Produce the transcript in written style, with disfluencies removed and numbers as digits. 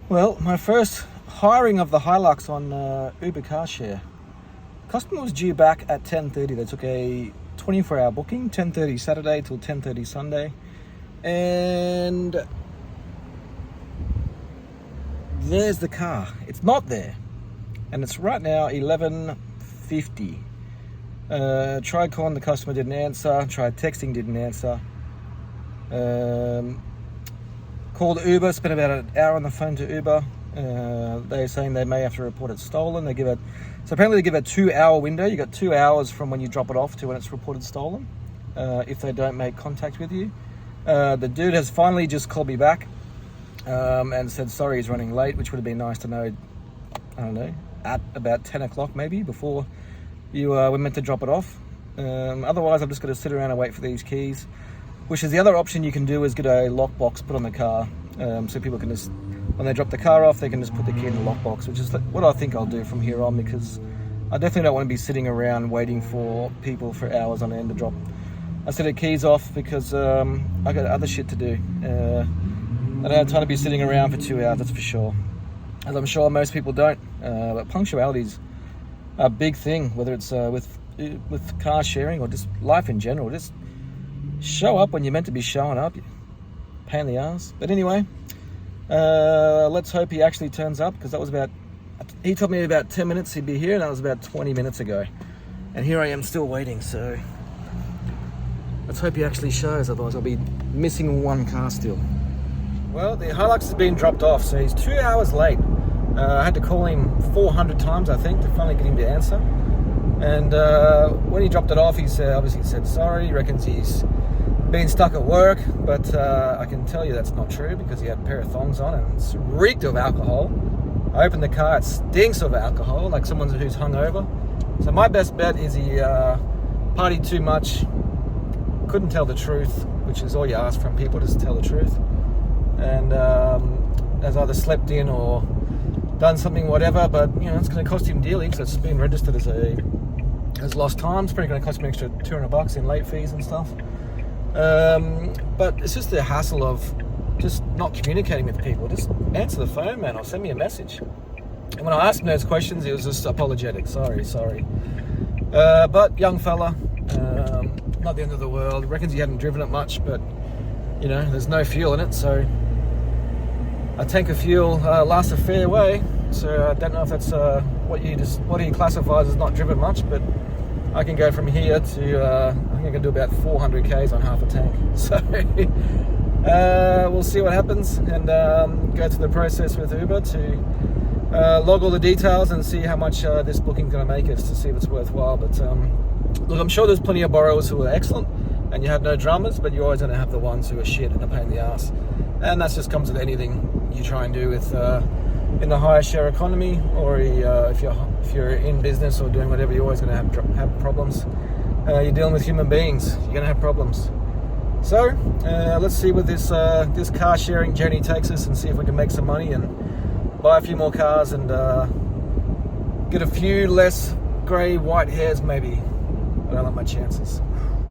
Well, my first hiring of the Hilux on Uber CarShare. Customer was due back at 10:30. They took a 24-hour booking, 10:30 Saturday till 10:30 Sunday. And there's the car. It's not there. And it's right now 11:50. Tried calling the customer, didn't answer. Tried texting, didn't answer. Called Uber, spent about an hour on the phone to Uber. They're saying they may have to report it stolen. So apparently they give a 2-hour window. You got 2 hours from when you drop it off to when it's reported stolen, if they don't make contact with you. The dude has finally just called me back and said sorry he's running late, which would have been nice to know, I don't know, at about 10 o'clock maybe, before you were meant to drop it off. Otherwise I'm just going to sit around and wait for these keys, which is the other option you can do, is get a lockbox put on the car, so people can just, when they drop the car off, they can just put the key in the lockbox, which is what I think I'll do from here on, because I definitely don't want to be sitting around waiting for people for hours on end to drop a set of keys off, because I got other shit to do. I don't have time to be sitting around for 2 hours, that's for sure. As I'm sure most people don't. But punctuality's a big thing, whether it's with car sharing or just life in general. Just show up when you're meant to be showing up. Pain in the ass. But anyway, let's hope he actually turns up, because he told me about 10 minutes he'd be here, and that was about 20 minutes ago. And here I am still waiting, so let's hope he actually shows, otherwise I'll be missing one car still. Well, the Hilux has been dropped off, so he's 2 hours late. I had to call him 400 times, I think, to finally get him to answer. And when he dropped it off, he obviously said sorry. He reckons he's been stuck at work, but I can tell you that's not true, because he had a pair of thongs on and it's reeked of alcohol. I opened the car, it stinks of alcohol, like someone who's hungover. So my best bet is he partied too much, couldn't tell the truth, which is all you ask from people, just tell the truth. And has either slept in or done something, whatever, but you know, it's going to cost him dearly, because it's been registered as lost time. It's probably going to cost him an extra $200 in late fees and stuff. But it's just the hassle of just not communicating with people. Just answer the phone, man, or send me a message. And when I asked him those questions, he was just apologetic. Sorry. But young fella, not the end of the world. Reckons he hadn't driven it much, but you know, there's no fuel in it, so a tank of fuel lasts a fair way. So I don't know if that's what he classifies as not driven much, but I can go from here to I think I can do about 400 k's on half a tank. So we'll see what happens, and go through the process with Uber to log all the details and see how much this booking's going to make us, to see if it's worthwhile. But look, I'm sure there's plenty of borrowers who are excellent and you have no dramas, but you're always going to have the ones who are shit and a pain in the ass. And that just comes with anything you try and do with in the higher share economy, or if you're in business or doing whatever, you're always going to have problems. You're dealing with human beings, you're going to have problems. So let's see what this car sharing journey takes us, and see if we can make some money and buy a few more cars and get a few less grey white hairs maybe. I don't like my chances.